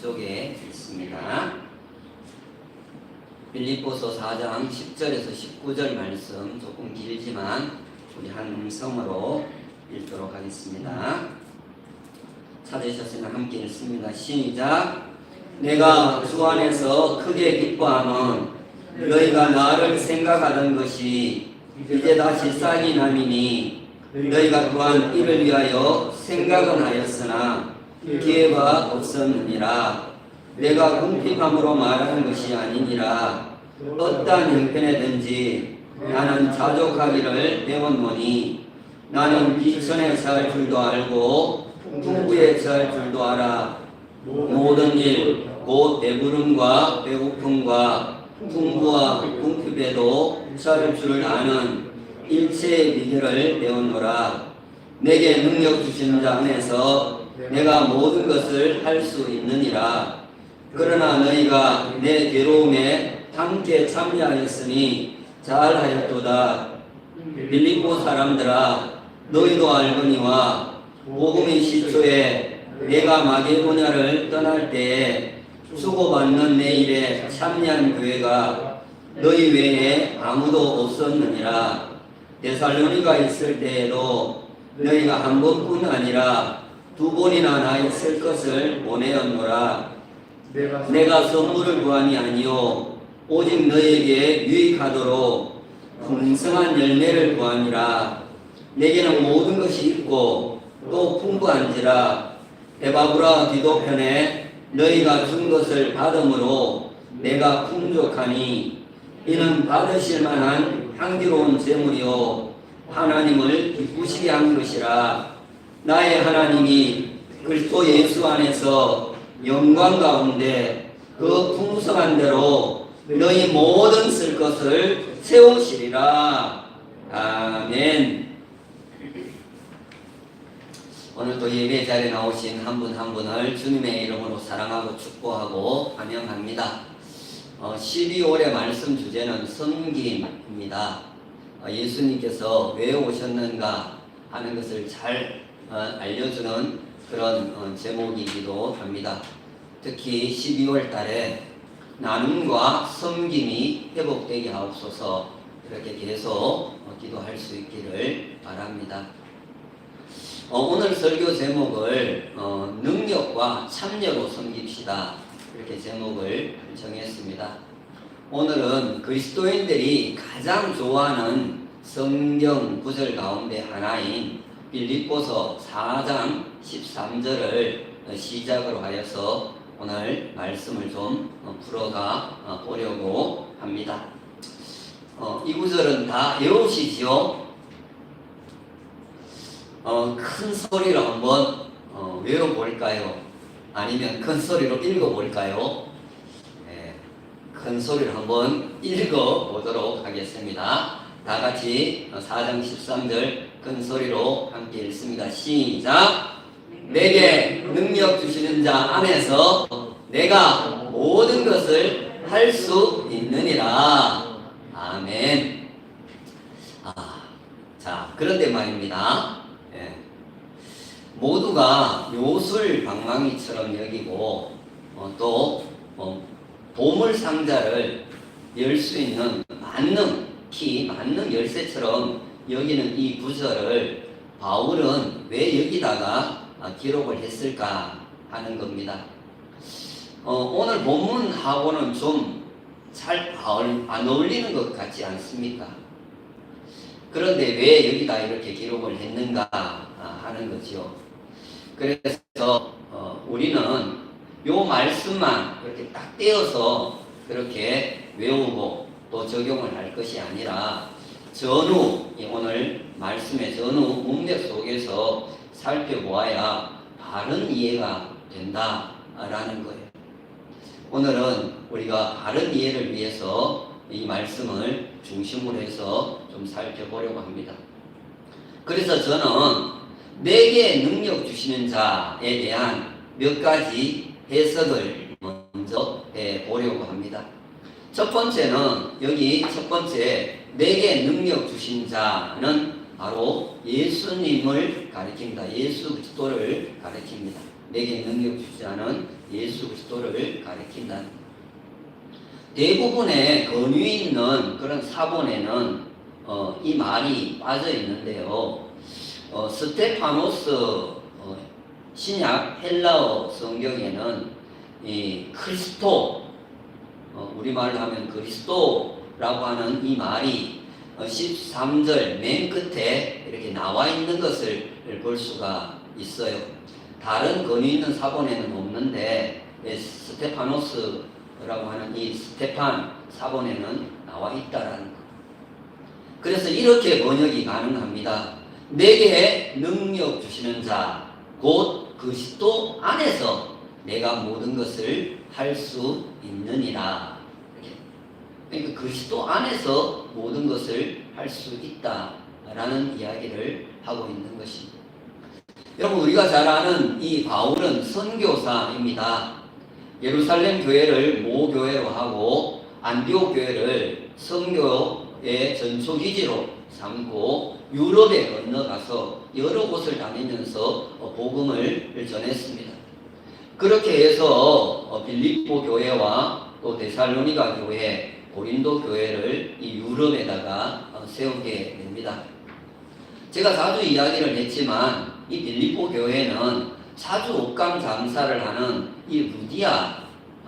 앞쪽에 있습니다. 빌립보서 4장 10절에서 19절 말씀 조금 길지만 우리 한음성으로 읽도록 하겠습니다. 찾으셨으면 함께 읽습니다. 시작. 내가 주 안에서 크게 기뻐함은 너희가 나를 생각하던 것이 이제 다시 싹이 남이니 너희가 또한 이를 위하여 생각은 하였으나 기회가 없었느니라. 내가 궁핍함으로 말하는 것이 아니니라. 어떠한 형편에든지 나는 자족하기를 배웠노니 나는 비천에 처할 줄도 알고 풍부에 처할 줄도 알아. 모든 일 곧 배부름과 배고픔과 풍부와 궁핍에도 처할 줄을 아는 일체의 비결을 배웠노라. 내게 능력 주시는 자 안에서 내가 모든 것을 할 수 있느니라. 그러나 너희가 내 괴로움에 함께 참여하였으니 잘하였도다. 빌립보 사람들아, 너희도 알거니와 복음의 시초에 내가 마게도냐를 떠날 때에 수고받는 내 일에 참여한 교회가 너희 외에 아무도 없었느니라. 데살로니가 있을 때에도 너희가 한 번뿐 아니라 두 번이나 나 있을 것을 보내었노라. 내가 선물을 구함이 아니요 오직 너희에게 유익하도록 풍성한 열매를 구함이라. 내게는 모든 것이 있고 또 풍부한지라. 에바브라 기도편에 너희가 준 것을 받음으로 내가 풍족하니 이는 받으실 만한 향기로운 제물이요 하나님을 기쁘시게 한 것이라. 나의 하나님이 그리스도 예수 안에서 영광 가운데 그 풍성한 대로 너희 모든 쓸 것을 채우시리라. 아멘. 오늘도 예배 자리에 나오신 한 분 한 분을 주님의 이름으로 사랑하고 축복하고 환영합니다. 12월의 말씀 주제는 섬김입니다. 예수님께서 왜 오셨는가 하는 것을 잘 알려주는 그런 제목이기도 합니다. 특히 12월 달에 나눔과 섬김이 회복되게 하옵소서. 이렇게 계속 기도할 수 있기를 바랍니다. 오늘 설교 제목을 능력과 참여로 섬깁시다. 이렇게 제목을 정했습니다. 오늘은 그리스도인들이 가장 좋아하는 성경 구절 가운데 하나인 빌립보서 4장 13절을 시작으로 하여서 오늘 말씀을 좀 풀어가 보려고 합니다. 이 구절은 다 외우시지요? 큰 소리로 한번 외워볼까요? 아니면 큰 소리로 읽어볼까요? 네, 큰 소리로 한번 읽어보도록 하겠습니다. 다 같이 4장 13절 큰 소리로 함께 읽습니다. 시작! 내게 능력 주시는 자 안에서 내가 모든 것을 할 수 있느니라. 아멘. 자, 그런데 말입니다. 모두가 요술방망이처럼 여기고 또 보물 상자를 열 수 있는 만능 열쇠처럼 여기는 이 구절을 바울은 왜 여기다가 기록을 했을까 하는 겁니다. 오늘 본문하고는 좀 잘 안 어울리는 것 같지 않습니까? 그런데 왜 여기다 이렇게 기록을 했는가 하는 거죠. 그래서 우리는 요 말씀만 이렇게 딱 떼어서 그렇게 외우고 또 적용을 할 것이 아니라 전후, 오늘 말씀의 전후 문맥 속에서 살펴보아야 바른 이해가 된다라는 거예요. 오늘은 우리가 바른 이해를 위해서 이 말씀을 중심으로 해서 좀 살펴보려고 합니다. 그래서 저는 내게 능력 주시는 자에 대한 몇 가지 해석을 먼저 해보려고 합니다. 첫 번째는 여기 첫 번째 내게 능력 주신 자는 바로 예수님을 가리킵니다. 예수 그리스도를 가리킵니다. 내게 능력 주신 자는 예수 그리스도를 가리킨다. 대부분의 권위 있는 그런 사본에는 이 말이 빠져 있는데요. 스테파노스 신약 헬라어 성경에는 이 크리스토, 우리말로 하면 그리스도라고 하는 이 말이 13절 맨 끝에 이렇게 나와 있는 것을 볼 수가 있어요. 다른 권위 있는 사본에는 없는데 스테파노스라고 하는 이 스테판 사본에는 나와 있다라는 것. 그래서 이렇게 번역이 가능합니다. 내게 능력 주시는 자, 곧 그리스도 안에서 내가 모든 것을 할 수 있느니라. 그러니까 그리스도 안에서 모든 것을 할 수 있다라는 이야기를 하고 있는 것입니다. 여러분, 우리가 잘 아는 이 바울은 선교사입니다. 예루살렘 교회를 모교회로 하고 안디옥 교회를 선교의 전초기지로 삼고 유럽에 건너가서 여러 곳을 다니면서 복음을 전했습니다. 그렇게 해서 빌립보 교회와 또 데살로니가 교회, 고린도 교회를 이 유럽에다가 세우게 됩니다. 제가 자주 이야기를 했지만 이 빌립보 교회는 자주 옷감 장사를 하는 이 루디아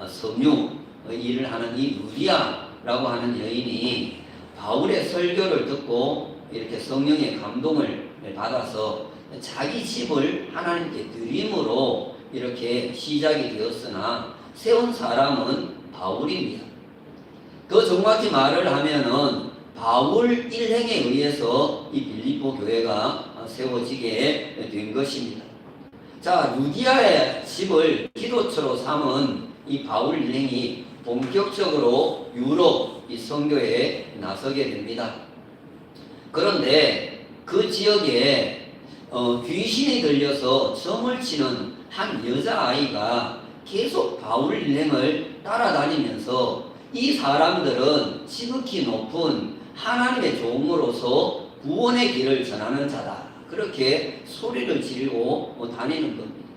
섬유 일을 하는 이 루디아라고 하는 여인이 바울의 설교를 듣고 이렇게 성령의 감동을 받아서 자기 집을 하나님께 드림으로 이렇게 시작이 되었으나 세운 사람은 바울입니다. 더 정확히 말을 하면은 바울 일행에 의해서 이 빌립보 교회가 세워지게 된 것입니다. 자, 루디아의 집을 기도처로 삼은 이 바울 일행이 본격적으로 유럽 이 선교에 나서게 됩니다. 그런데 그 지역에 귀신이 들려서 점을 치는 한 여자아이가 계속 바울 일행을 따라다니면서 이 사람들은 지극히 높은 하나님의 종으로서 구원의 길을 전하는 자다. 그렇게 소리를 지르고 다니는 겁니다.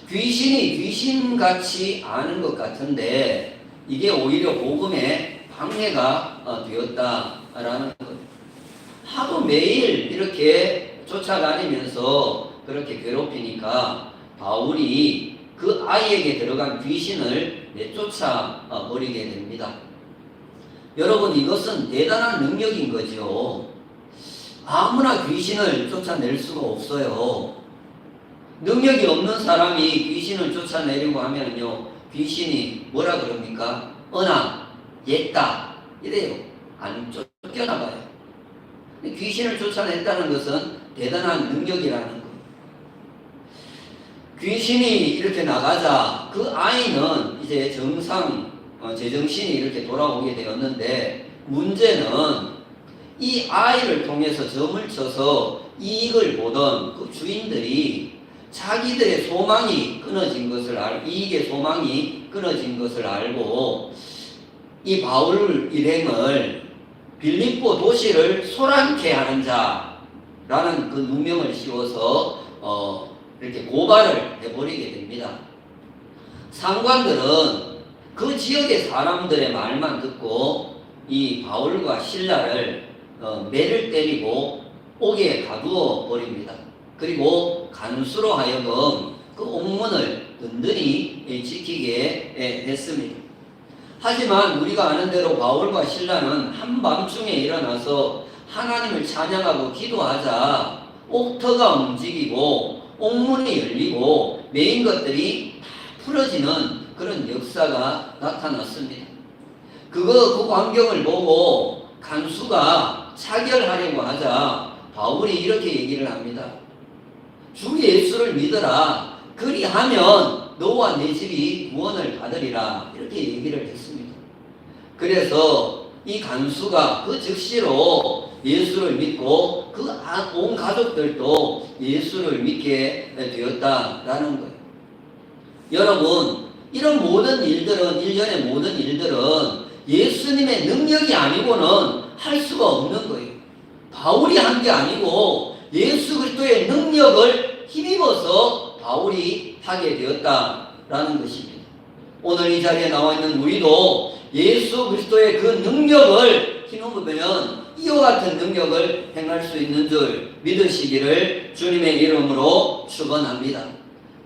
귀신이 귀신같이 아는 것 같은데 이게 오히려 복음의 방해가 되었다라는 것. 하도 매일 이렇게 쫓아다니면서 그렇게 괴롭히니까 바울이 그 아이에게 들어간 귀신을 내쫓아 버리게 됩니다. 여러분, 이것은 대단한 능력인 거죠. 아무나 귀신을 쫓아낼 수가 없어요. 능력이 없는 사람이 귀신을 쫓아내려고 하면요, 귀신이 뭐라 그럽니까? 옛다 이래요. 안 쫓겨나가요. 귀신을 쫓아냈다는 것은 대단한 능력이라는 거예요. 귀신이 이렇게 나가자 그 아이는 이제 정상 제정신이 이렇게 돌아오게 되었는데, 문제는 이 아이를 통해서 점을 쳐서 이익을 보던 그 주인들이 자기들의 소망이 끊어진 것을 이익의 소망이 끊어진 것을 알고 이 바울 일행을 빌립보 도시를 소란케 하는 자라는 그 누명을 씌워서 이렇게 고발을 해버리게 됩니다. 상관들은 그 지역의 사람들의 말만 듣고 이 바울과 실라를 매를 때리고 옥에 가두어 버립니다. 그리고 간수로 하여금 그 옥문을 든든히 지키게 했습니다. 하지만 우리가 아는 대로 바울과 실라는 한밤중에 일어나서 하나님을 찬양하고 기도하자 옥터가 움직이고 옥문이 열리고 메인 것들이 다 풀어지는 그런 역사가 나타났습니다. 그 광경을 보고 간수가 차결하려고 하자 바울이 이렇게 얘기를 합니다. 주 예수를 믿어라. 그리하면 너와 내 집이 구원을 받으리라. 이렇게 얘기를 했습니다. 그래서 이 간수가 그 즉시로 예수를 믿고 그 온 가족들도 예수를 믿게 되었다라는 거예요. 여러분, 이런 모든 일들은, 일련의 모든 일들은 예수님의 능력이 아니고는 할 수가 없는 거예요. 바울이 한 게 아니고 예수 그리스도의 능력을 힘입어서 바울이 하게 되었다 있다라는 것입니다. 오늘 이 자리에 나와 있는 우리도 예수 그리스도의 그 능력을 힘입으면 이와 같은 능력을 행할 수 있는 줄 믿으시기를 주님의 이름으로 축원합니다.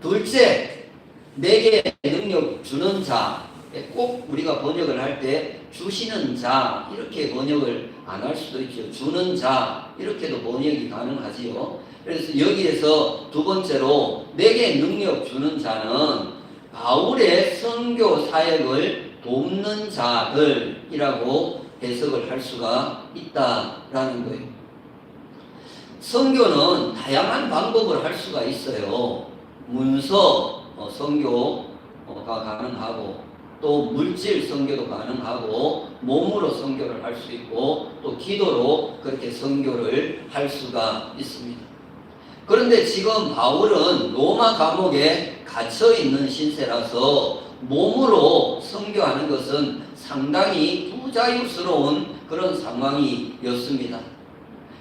둘째, 내게 능력 주는 자. 꼭 우리가 번역을 할 때 주시는 자 이렇게 번역을 안 할 수도 있죠. 주는 자 이렇게도 번역이 가능하지요. 그래서 여기에서 두 번째로 내게 능력 주는 자는 바울의 선교 사역을 돕는 자들이라고 해석을 할 수가 있다라는 거예요. 선교는 다양한 방법을 할 수가 있어요. 문서 선교가 가능하고 또 물질 선교도 가능하고 몸으로 선교를 할 수 있고 또 기도로 그렇게 선교를 할 수가 있습니다. 그런데 지금 바울은 로마 감옥에 갇혀 있는 신세라서 몸으로 선교하는 것은 상당히 부자유스러운 그런 상황이었습니다.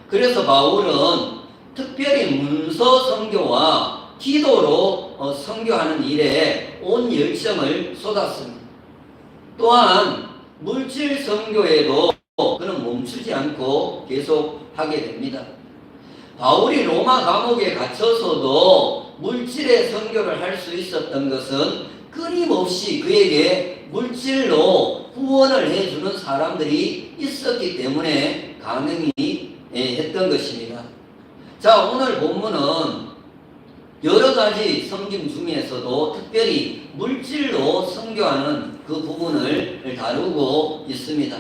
그래서 바울은 특별히 문서 선교와 기도로 선교하는 일에 온 열정을 쏟았습니다. 또한 물질 선교에도 그는 멈추지 않고 계속 하게 됩니다. 바울이 로마 감옥에 갇혀서도 물질의 선교를 할 수 있었던 것은 끊임없이 그에게 물질로 후원을 해주는 사람들이 있었기 때문에 가능했던 것입니다. 자, 오늘 본문은 여러 가지 섬김 중에서도 특별히 물질로 선교하는 그 부분을 다루고 있습니다.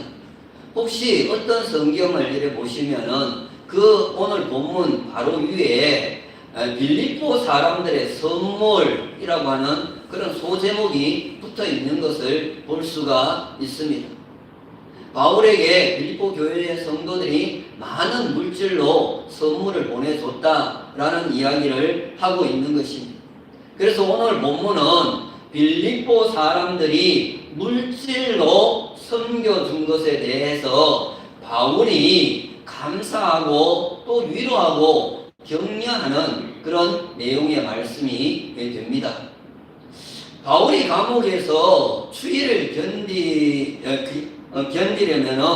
혹시 어떤 성경을 이렇게 보시면은 그 오늘 본문 바로 위에 빌립보 사람들의 선물이라고 하는 그런 소제목이 붙어 있는 것을 볼 수가 있습니다. 바울에게 빌립보 교회의 성도들이 많은 물질로 선물을 보내줬다라는 이야기를 하고 있는 것입니다. 그래서 오늘 본문은 빌립보 사람들이 물질로 섬겨준 것에 대해서 바울이 감사하고 또 위로하고 격려하는 그런 내용의 말씀이 됩니다. 바울이 감옥에서 추위를 견디려면은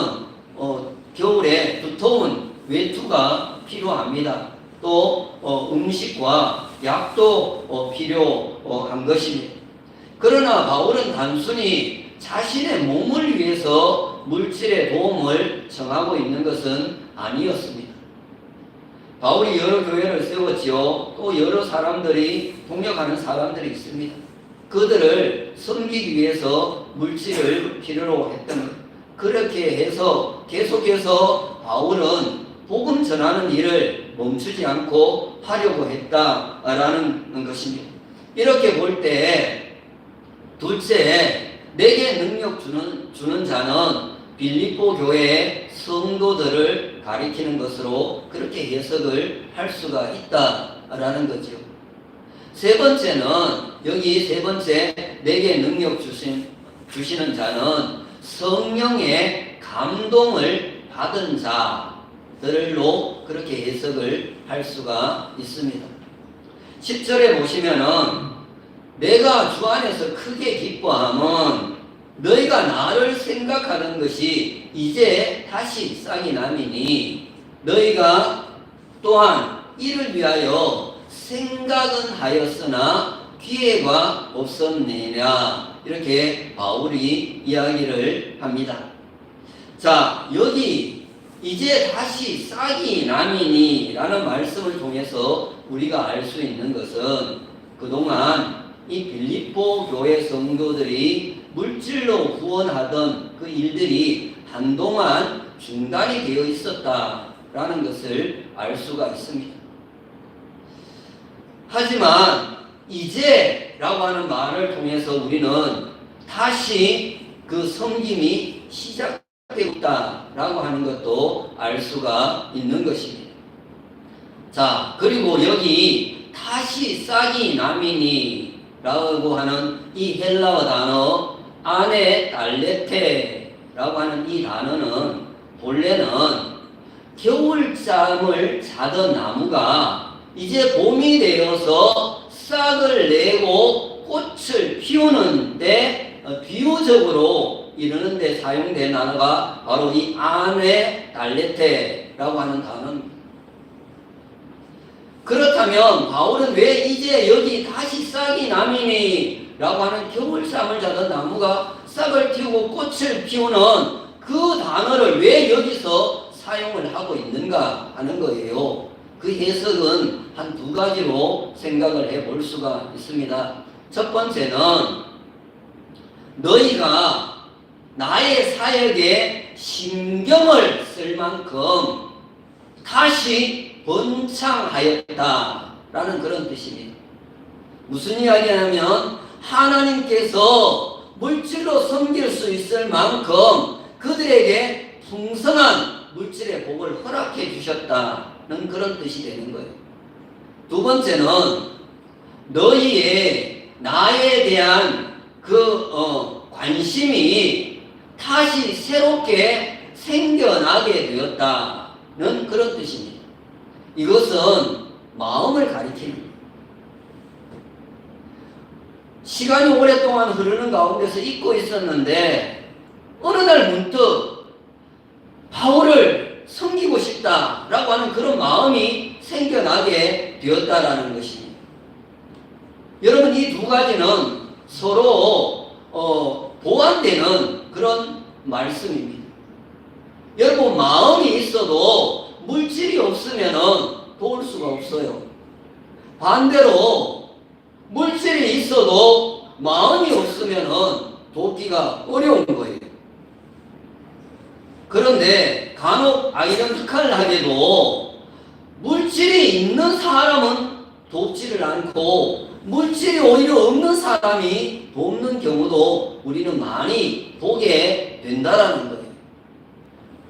겨울에 두터운 외투가 필요합니다. 또 음식과 약도 필요한 것입니다. 그러나 바울은 단순히 자신의 몸을 위해서 물질의 도움을 청하고 있는 것은 아니었습니다. 바울이 여러 교회를 세웠지요. 또 여러 사람들이 동역하는 사람들이 있습니다. 그들을 섬기기 위해서 물질을 필요로 했던 것. 그렇게 해서 계속해서 바울은 복음 전하는 일을 멈추지 않고 하려고 했다라는 것입니다. 이렇게 볼 때 둘째, 내게 능력 주는 자는 빌립보 교회의 성도들을 가리키는 것으로 그렇게 해석을 할 수가 있다라는 거죠. 세 번째는 여기 세 번째 내게 능력 주시는 자는 성령의 감동을 받은 자들로 그렇게 해석을 할 수가 있습니다. 10절에 보시면은 내가 주 안에서 크게 기뻐함은 너희가 나를 생각하는 것이 이제 다시 싹이 남이니 너희가 또한 이를 위하여 생각은 하였으나 기회가 없었느니라. 이렇게 바울이 이야기를 합니다. 자, 여기 이제 다시 싹이 남이니 라는 말씀을 통해서 우리가 알 수 있는 것은 그동안 이 빌립보 교회 성도들이 물질로 후원하던 그 일들이 한동안 중단이 되어 있었다라는 것을 알 수가 있습니다. 하지만 이제라고 하는 말을 통해서 우리는 다시 그 섬김이 시작되고 있다라고 하는 것도 알 수가 있는 것입니다. 자, 그리고 여기 다시 싹이 남이니 라고 하는 이 헬라어 단어 아네 달레테라고 하는 이 단어는 본래는 겨울잠을 자던 나무가 이제 봄이 되어서 싹을 내고 꽃을 피우는데 비유적으로 이르는 데 사용된 단어가 바로 이 아네 달레테라고 하는 단어입니다. 그렇다면 바울은 왜 이제 여기 다시 싹이 나미니 라고 하는 겨울잠을 자던 나무가 싹을 틔우고 꽃을 피우는 그 단어를 왜 여기서 사용을 하고 있는가 하는 거예요. 그 해석은 한 두 가지로 생각을 해볼 수가 있습니다. 첫 번째는 너희가 나의 사역에 신경을 쓸 만큼 다시 번창하였다라는 그런 뜻입니다. 무슨 이야기냐면 하나님께서 물질로 섬길 수 있을 만큼 그들에게 풍성한 물질의 복을 허락해 주셨다는 그런 뜻이 되는 거예요. 두 번째는 너희의 나에 대한 관심이 다시 새롭게 생겨나게 되었다는 그런 뜻입니다. 이것은 마음을 가리킵니다. 시간이 오랫동안 흐르는 가운데서 잊고 있었는데 어느 날 문득 바울을 섬기고 싶다라고 하는 그런 마음이 생겨나게 되었다라는 것입니다. 여러분, 이 두 가지는 서로 보완되는 그런 말씀입니다. 여러분, 마음이 있어도 물질이 없으면 도울 수가 없어요. 반대로 물질이 있어도 마음이 없으면 돕기가 어려운 거예요. 그런데 간혹 아이러니컬하게도 물질이 있는 사람은 돕지를 않고 물질이 오히려 없는 사람이 돕는 경우도 우리는 많이 보게 된다라는 거예요.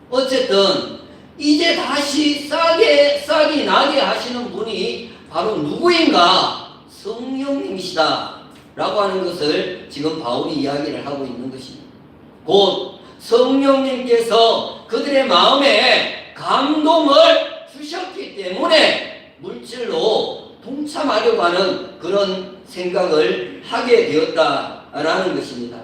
어쨌든 이제 다시 싹이 나게 하시는 분이 바로 누구인가? 성령님이시다 라고 하는 것을 지금 바울이 이야기를 하고 있는 것입니다. 곧 성령님께서 그들의 마음에 감동을 주셨기 때문에 물질로 동참하려고 하는 그런 생각을 하게 되었다라는 것입니다.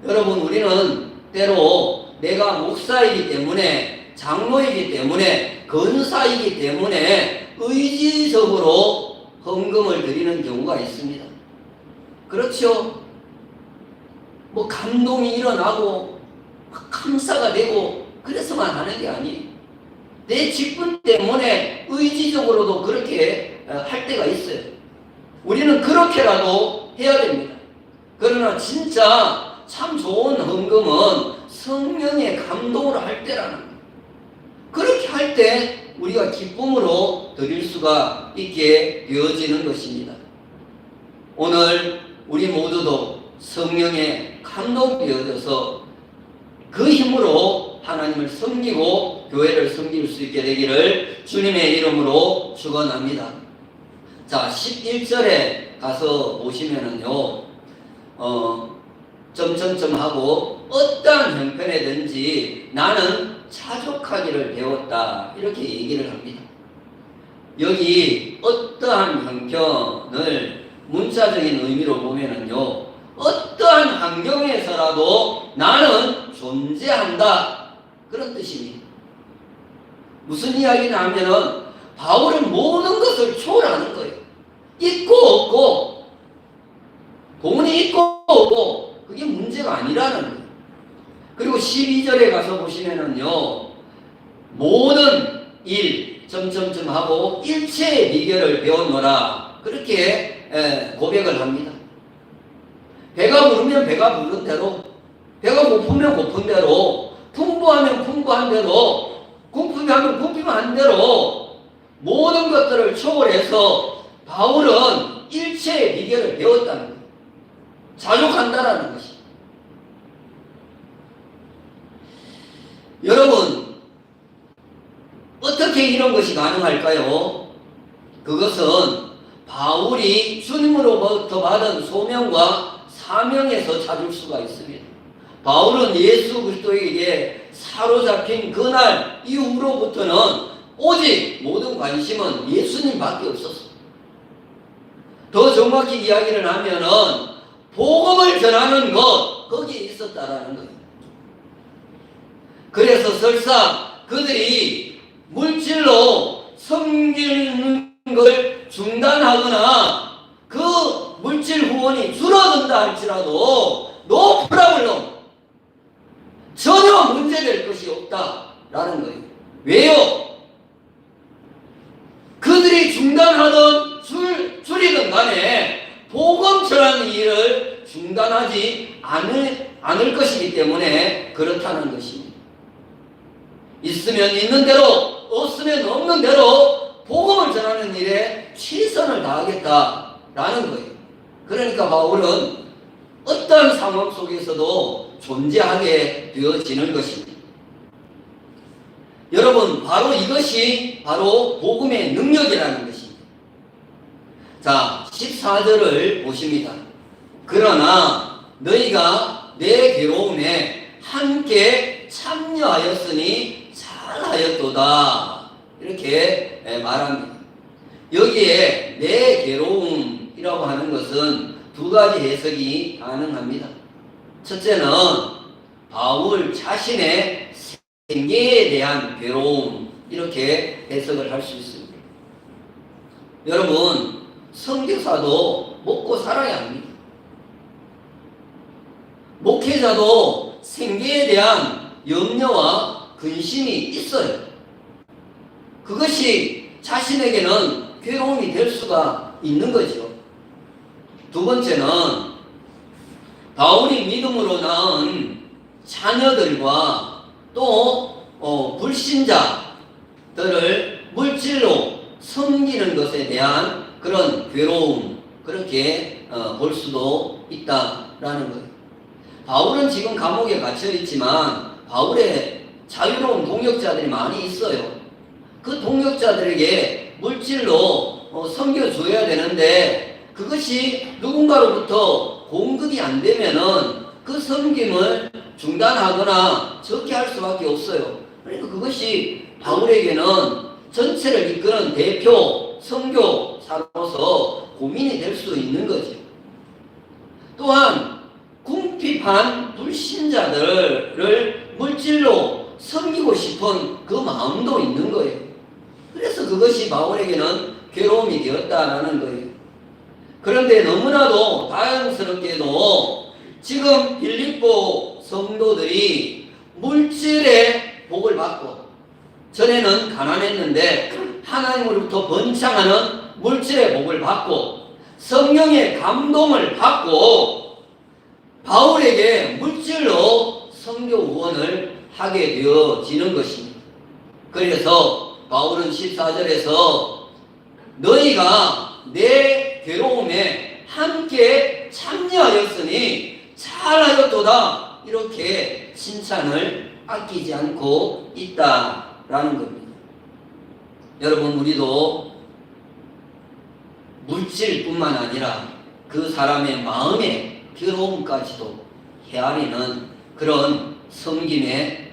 여러분, 우리는 때로 내가 목사이기 때문에, 장로이기 때문에, 권사이기 때문에 의지적으로 헌금을 드리는 경우가 있습니다. 그렇죠? 뭐 감동이 일어나고 감사가 되고 그래서만 하는 게 아니에요. 내 직분 때문에 의지적으로도 그렇게 할 때가 있어요. 우리는 그렇게라도 해야 됩니다. 그러나 진짜 참 좋은 헌금은 성령의 감동으로 할 때라는 거예요. 그렇게 할 때 우리가 기쁨으로 드릴 수가 있게 되어지는 것입니다. 오늘 우리 모두도 성령의 감동이 되어져서 그 힘으로 하나님을 섬기고 교회를 섬길 수 있게 되기를 주님의 이름으로 축원합니다. 자, 11절에 가서 보시면은요, 점점점 하고 어떠한 형편에든지 나는 차족하기를 배웠다, 이렇게 얘기를 합니다. 여기 어떠한 형편을 문자적인 의미로 보면은요, 어떠한 환경에서라도 나는 존재한다, 그런 뜻입니다. 무슨 이야기냐 하면은 바울은 모든 것을 초월하는 거예요. 있고 없고, 돈이 있고 없고 그게 문제가 아니라는 거예요. 그리고 12절에 가서 보시면은요, 모든 일 점점점 하고 일체의 비결을 배웠노라, 그렇게 고백을 합니다. 배가 부르면 배가 부른 대로, 배가 고프면 고픈 대로, 풍부하면 풍부한 대로, 궁핍하면 궁핍한 대로 모든 것들을 초월해서 바울은 일체의 비결을 배웠다는 거예요. 자족한다라는 것이. 여러분, 어떻게 이런 것이 가능할까요? 그것은 바울이 주님으로부터 받은 소명과 사명에서 찾을 수가 있습니다. 바울은 예수 그리스도에게 사로잡힌 그날 이후로부터는 오직 모든 관심은 예수님밖에 없었습니다. 더 정확히 이야기를 하면은 복음을 전하는 것, 거기에 있었다라는 거예요. 그래서 설사 그들이 물질로 섬기는 걸 중단하거나 그 물질 후원이 줄어든다 할지라도 no problem, 전혀 문제될 것이 없다라는 거예요. 왜요? 그들이 중단하든 줄이든 간에 복음 전하는 일을 중단하지 않을 것이기 때문에 그렇다는 것입니다. 있으면 있는 대로, 없으면 없는 대로 복음을 전하는 일에 최선을 다하겠다라는 거예요. 그러니까 바울은 어떤 상황 속에서도 존재하게 되어지는 것입니다. 여러분, 바로 이것이 바로 복음의 능력이라는 것입니다. 자, 14절을 보십니다. 그러나 너희가 내 괴로움에 함께 참여하였으니 잘하였도다. 이렇게 말합니다. 여기에 내 괴로움이라고 하는 것은 두 가지 해석이 가능합니다. 첫째는 바울 자신의 생계에 대한 괴로움, 이렇게 해석을 할 수 있습니다. 여러분, 선교사도 먹고 살아야 합니다. 목회자도 생계에 대한 염려와 근심이 있어요. 그것이 자신에게는 괴로움이 될 수가 있는 거죠. 두 번째는 바울이 믿음으로 낳은 자녀들과 또 불신자들을 물질로 섬기는 것에 대한 그런 괴로움, 그렇게 볼 수도 있다라는 거예요. 바울은 지금 감옥에 갇혀 있지만 바울의 자유로운 동역자들이 많이 있어요. 그 동역자들에게 물질로 섬겨줘야 되는데 그것이 누군가로부터 공급이 안 되면은 그 섬김을 중단하거나 적게 할 수밖에 없어요. 그러니까 그것이 바울에게는 전체를 이끄는 대표 선교사로서 고민이 될 수 있는 거죠. 또한 궁핍한 불신자들을 물질로 섬기고 싶은 그 마음도 있는 거예요. 그래서 그것이 바울에게는 괴로움이 되었다라는 거예요. 그런데 너무나도 다행스럽게도 지금 빌립보 성도들이 물질의 복을 받고, 전에는 가난했는데 하나님으로부터 번창하는 물질의 복을 받고 성령의 감동을 받고 바울에게 물질로 선교 후원을 하게 되어지는 것입니다. 그래서 바울은 14절에서 너희가 내 괴로움에 함께 참여하였으니 잘하였도다, 이렇게 칭찬을 아끼지 않고 있다라는 겁니다. 여러분, 우리도 물질뿐만 아니라 그 사람의 마음의 괴로움까지도 헤아리는 그런 섬김의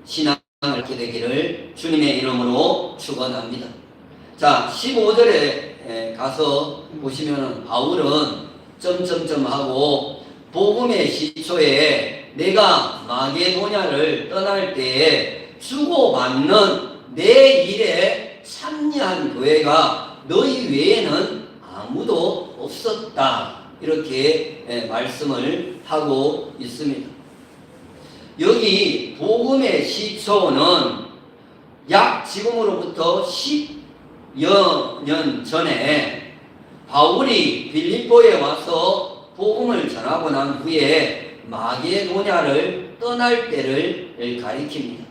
신앙을 갖게 되기를 주님의 이름으로 축원합니다. 자, 15절에 가서 보시면 바울은 점점점 하고 복음의 시초에 내가 마게도냐를 떠날 때에 주고받는 내 일에 참여한 교회가 너희 외에는 아무도 없었다, 이렇게 말씀을 하고 있습니다. 여기 복음의 시초는 약 지금으로부터 10여 년 전에 바울이 빌립보에 와서 복음을 전하고 난 후에 마게도냐를 떠날 때를 가리킵니다.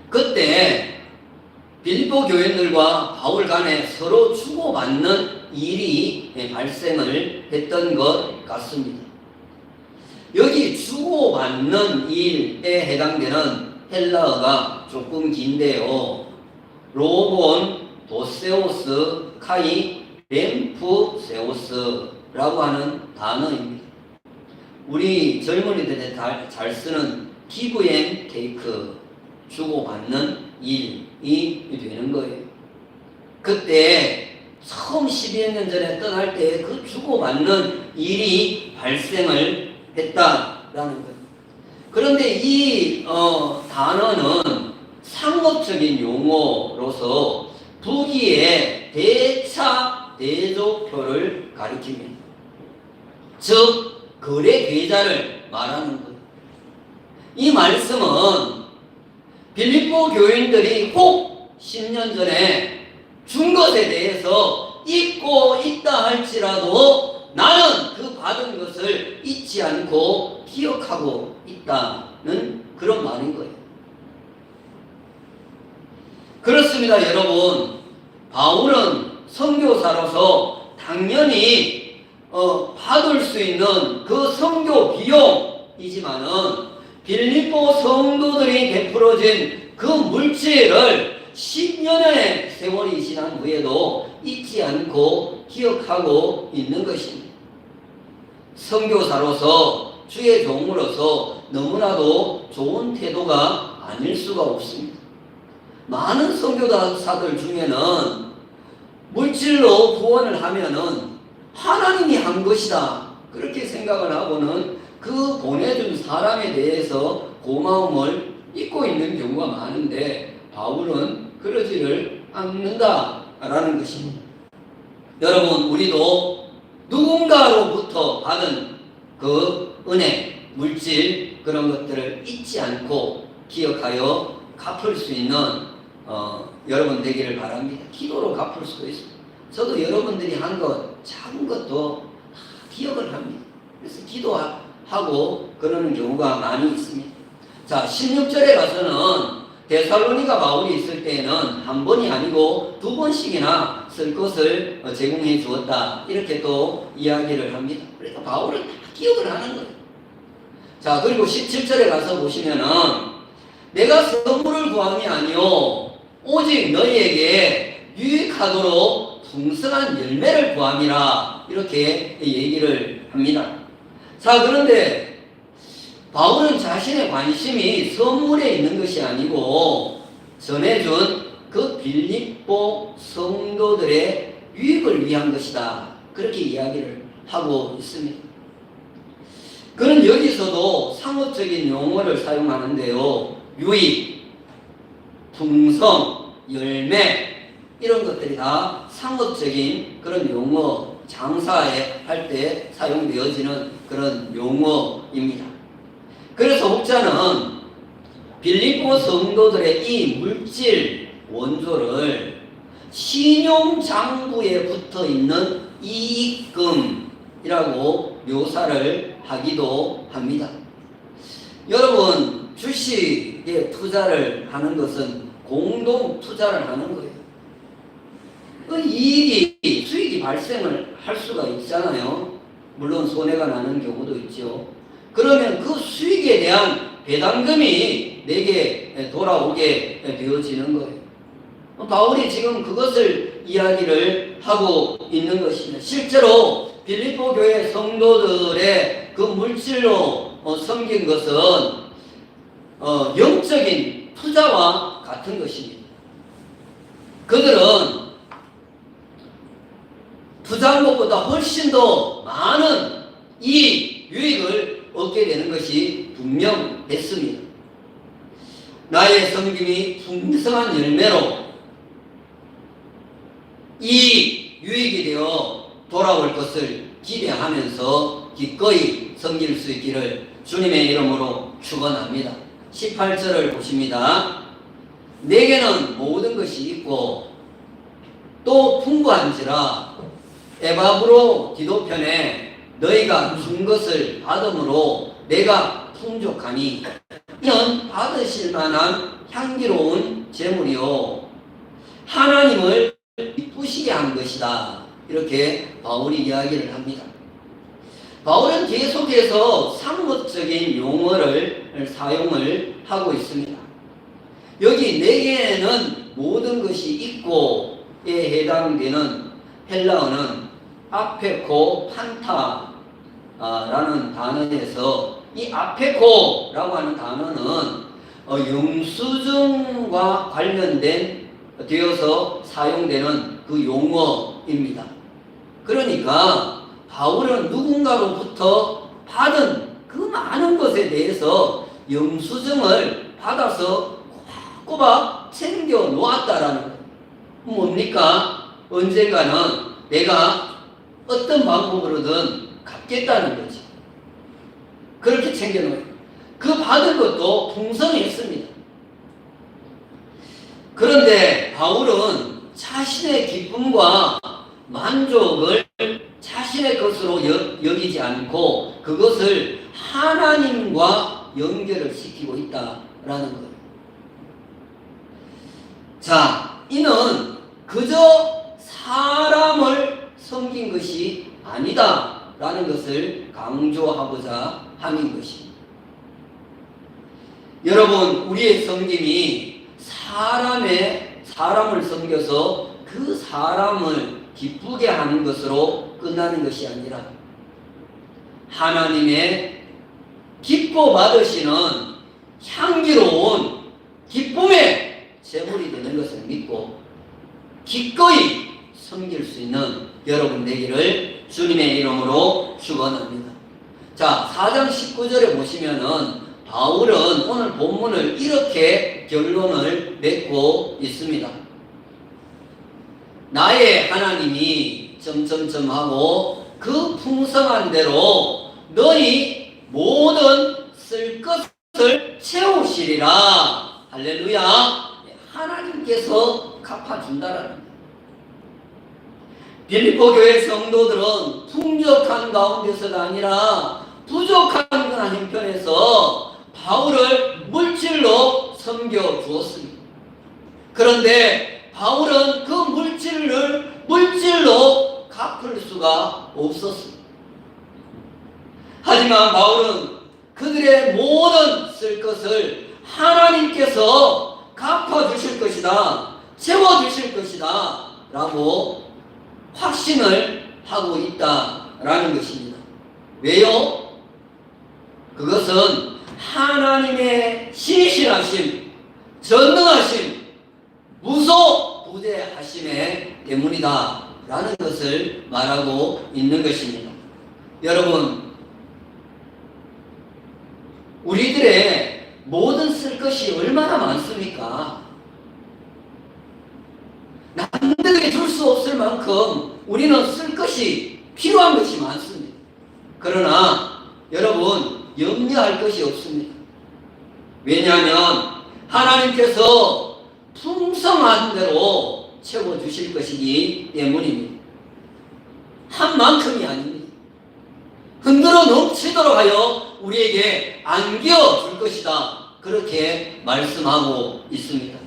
그때 빌립보 교인들과 바울 간에 서로 주고받는 일이 발생을 했던 것 같습니다. 여기 주고받는 일에 해당되는 헬라어가 조금 긴데요. 로본, 도세오스, 카이, 렘프세오스라고 하는 단어입니다. 우리 젊은이들이 잘 쓰는 기브 앤 테이크, 주고받는 일이 되는 거예요. 그때 처음 12년 전에 떠날 때 그 주고받는 일이 발생을 했다라는 것. 그런데 이 단어는 상업적인 용어로서 부기의 대차 대조표를 가리킵니다. 즉 거래 계좌를 말하는 것. 이 말씀은 빌립보 교인들이 혹 10년 전에 준 것에 대해서 잊고 있다 할지라도 나는 그 받은 것을 잊지 않고 기억하고 있다는 그런 말인 거예요. 그렇습니다, 여러분. 바울은 선교사로서 당연히 받을 수 있는 그 선교 비용이지만은 빌립보 성도들이 베풀어진 그 물질을 10년의 세월이 지난 후에도 잊지 않고 기억하고 있는 것입니다. 선교사로서 주의 종으로서 너무나도 좋은 태도가 아닐 수가 없습니다. 많은 선교사들 중에는 물질로 후원을 하면은 하나님이 한 것이다 그렇게 생각을 하고는 그 보내준 사람에 대해서 고마움을 잊고 있는 경우가 많은데 바울은 그러지를 않는다라는 것입니다. 여러분, 우리도 누군가로부터 받은 그 은혜, 물질 그런 것들을 잊지 않고 기억하여 갚을 수 있는 여러분 되기를 바랍니다. 기도로 갚을 수도 있습니다. 저도 여러분들이 한 것 작은 것도 기억을 합니다. 그래서 기도하고 그러는 경우가 많이 있습니다. 자, 16절에 가서는 데살로니가 바울이 있을 때에는 한 번이 아니고 두 번씩이나 쓸 것을 제공해 주었다 이렇게 또 이야기를 합니다. 그러니까 바울은 다 기억을 하는 거예요. 자, 그리고 17절에 가서 보시면은 내가 선물을 구함이 아니요 오직 너희에게 유익하도록 풍성한 열매를 구함이라 이렇게 얘기를 합니다. 자, 그런데 바울은 자신의 관심이 선물에 있는 것이 아니고 전해준 그 빌립보 성도들의 유익을 위한 것이다 그렇게 이야기를 하고 있습니다. 그는 여기서도 상업적인 용어를 사용하는데요. 유익, 풍성, 열매 이런 것들이 다 상업적인 그런 용어, 장사에 할 때 사용되어지는 그런 용어입니다. 그래서 혹자는 빌립보 성도들의 이 물질 원조를 신용장부에 붙어 있는 이익금이라고 묘사를 하기도 합니다. 여러분, 주식에 투자를 하는 것은 공동 투자를 하는 거예요. 그 이익이, 수익이 발생을 할 수가 있잖아요. 물론 손해가 나는 경우도 있죠. 그러면 그 수익에 대한 배당금이 내게 돌아오게 되어지는 거예요. 바울이 지금 그것을 이야기를 하고 있는 것입니다. 실제로 빌립보 교회 성도들의 그 물질로 섬긴 것은 영적인 투자와 같은 것입니다. 그들은 투자한 것보다 훨씬 더 많은 유익을 얻게 되는 것이 분명했습니다. 나의 섬김이 풍성한 열매로 유익이 되어 돌아올 것을 기대하면서 기꺼이 섬길 수 있기를 주님의 이름으로 축원합니다. 18절을 보십니다. 내게는 모든 것이 있고 또 풍부한지라 에바브로 기도편에 너희가 준 것을 받음으로 내가 풍족하니 이는 받으실 만한 향기로운 제물이요 하나님을 기쁘시게 한 것이다. 이렇게 바울이 이야기를 합니다. 바울은 계속해서 상업적인 용어를 사용을 하고 있습니다. 여기 내게는 모든 것이 있고에 해당되는 헬라어는 아페코 판타라는 단어에서 이 아페코라고 하는 단어는 영수증과 관련된 되어서 사용되는 그 용어 단어입니다. 그러니까 바울은 누군가로부터 받은 그 많은 것에 대해서 영수증을 받아서 꼬박꼬박 챙겨 놓았다라는 거예요. 뭡니까? 언젠가는 내가 어떤 방법으로든 갚겠다는 거지. 그렇게 챙겨놓아요. 그 받은 것도 풍성했습니다. 그런데 바울은 자신의 기쁨과 만족을 자신의 것으로 여기지 않고 그것을 하나님과 연결을 시키고 있다라는 거예요. 자, 이는 그저 사람을 섬긴 것이 아니다라는 것을 강조하고자 하는 것입니다. 여러분, 우리의 섬김이 사람을 섬겨서 그 사람을 기쁘게 하는 것으로 끝나는 것이 아니라 하나님의 기뻐 받으시는 향기로운 기쁨의 제물이 되는 것을 믿고 기꺼이 섬길 수 있는 여러분 되기를 주님의 이름으로 축원합니다. 자, 4장 19절에 보시면은 바울은 오늘 본문을 이렇게 결론을 맺고 있습니다. 나의 하나님이 하고 그 풍성한 대로 너희 모든 쓸 것을 채우시리라. 할렐루야. 하나님께서 갚아준다라는 거예요. 빌립보 교회 성도들은 풍족한 가운데서가 아니라 부족한 그런 형편에서 바울을 물질로 섬겨 주었습니다. 그런데 바울은 그 물질로 갚을 수가 없었습니다. 하지만 바울은 그들의 모든 쓸 것을 하나님께서 갚아주실 것이다, 채워주실 것이다 라고 확신을 하고 있다라는 것입니다. 왜요? 그것은 하나님의 신실하심, 전능하심, 무소부재하심에 때문이다 라는 것을 말하고 있는 것입니다. 여러분, 우리들의 모든 쓸 것이 얼마나 많습니까? 남들에게 줄 수 없을 만큼 우리는 쓸 것이 필요한 것이 많습니다. 그러나 여러분, 염려할 것이 없습니다. 왜냐하면 하나님께서 풍성한 대로 채워주실 것이기 때문입니다. 한 만큼이 아닙니다. 흔들어 넘치도록 하여 우리에게 안겨줄 것이다. 그렇게 말씀하고 있습니다.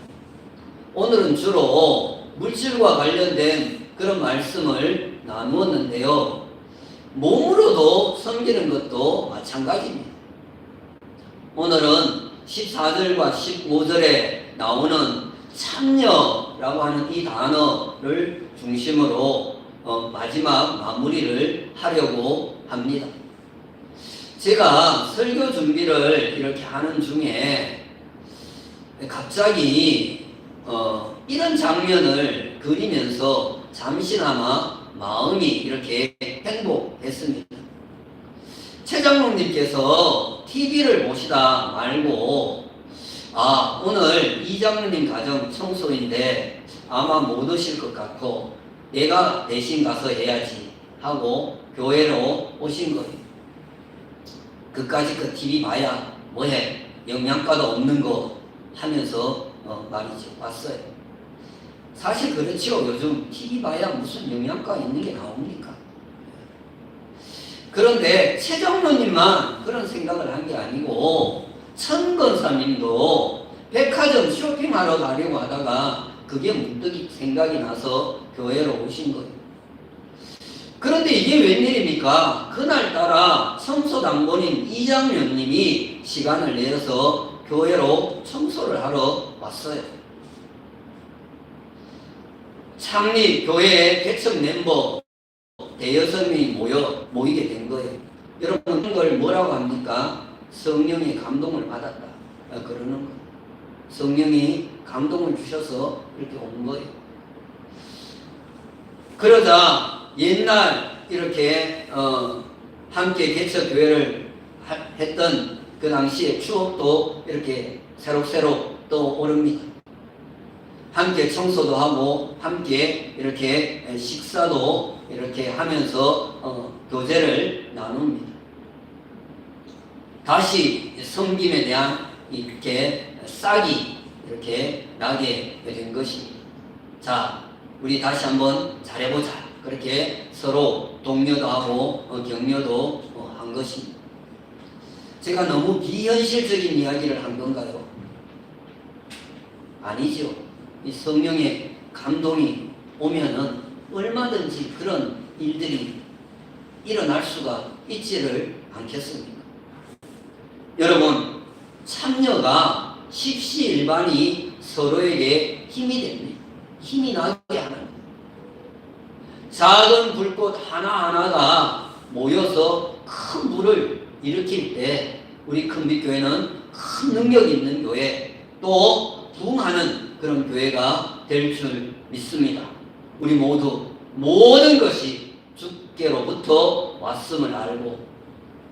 오늘은 주로 물질과 관련된 그런 말씀을 나누었는데요. 몸으로도 섬기는 것도 마찬가지입니다. 오늘은 14절과 15절에 나오는 참여라고 하는 이 단어를 중심으로 마지막 마무리를 하려고 합니다. 제가 설교 준비를 이렇게 하는 중에 갑자기 이런 장면을 그리면서 잠시나마 마음이 이렇게 행복했습니다. 최 장로님께서 TV를 보시다 말고 오늘 이 장로님 가정 청소인데 아마 못 오실 것 같고 내가 대신 가서 해야지 하고 교회로 오신 거예요. 그까짓 그 TV 봐야 뭐해, 영양가도 없는 거 하면서 말이죠. 왔어요. 사실 그렇죠. 요즘 TV 봐야 무슨 영양가 있는 게 나옵니까? 그런데 최정로님만 그런 생각을 한 게 아니고 천건사님도 백화점 쇼핑하러 가려고 하다가 그게 문득 생각이 나서 교회로 오신 거예요. 그런데 이게 웬일입니까? 그날따라 청소당번인 이장면님이 시간을 내서 교회로 청소를 하러 왔어요. 창립 교회의 개척 멤버 대여섯 명이 모이게 된 거예요. 여러분, 그걸 뭐라고 합니까? 성령의 감동을 받았다. 그러는 거예요. 성령이 감동을 주셔서 이렇게 온 거예요. 그러자 옛날 이렇게 함께 개척교회를 했던 그 당시의 추억도 이렇게 새록새록 떠오릅니다. 함께 청소도 하고 함께 이렇게 식사도 이렇게 하면서 교제를 나눕니다. 다시 섬김에 대한 이렇게 싹이 이렇게 나게 된 것입니다. 자, 우리 다시 한번 잘해보자. 그렇게 서로 독려도 하고 격려도 한 것입니다. 제가 너무 비현실적인 이야기를 한 건가요? 아니죠. 이 성령의 감동이 오면은 얼마든지 그런 일들이 일어날 수가 있지를 않겠습니까? 여러분, 참여가 십시일반이 서로에게 힘이 됩니다. 힘이 나게 하는 거예요. 작은 불꽃 하나하나가 모여서 큰 불을 일으킬 때 우리 큰빛교회는 큰 능력 있는 교회, 또 부흥하는 그런 교회가 될 줄 믿습니다. 우리 모두 모든 것이 주께로부터 왔음을 알고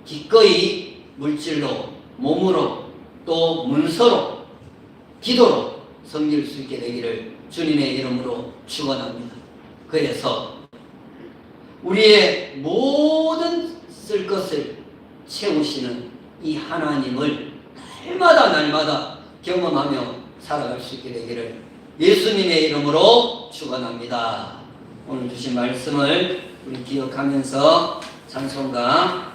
기꺼이 물질로, 몸으로, 또 문서로, 기도로 섬길 수 있게 되기를 주님의 이름으로 축원합니다. 그래서 우리의 모든 쓸 것을 채우시는 이 하나님을 날마다 경험하며 살아갈 수 있게 되기를 예수님의 이름으로 축원합니다. 오늘 주신 말씀을 우리 기억하면서 찬송가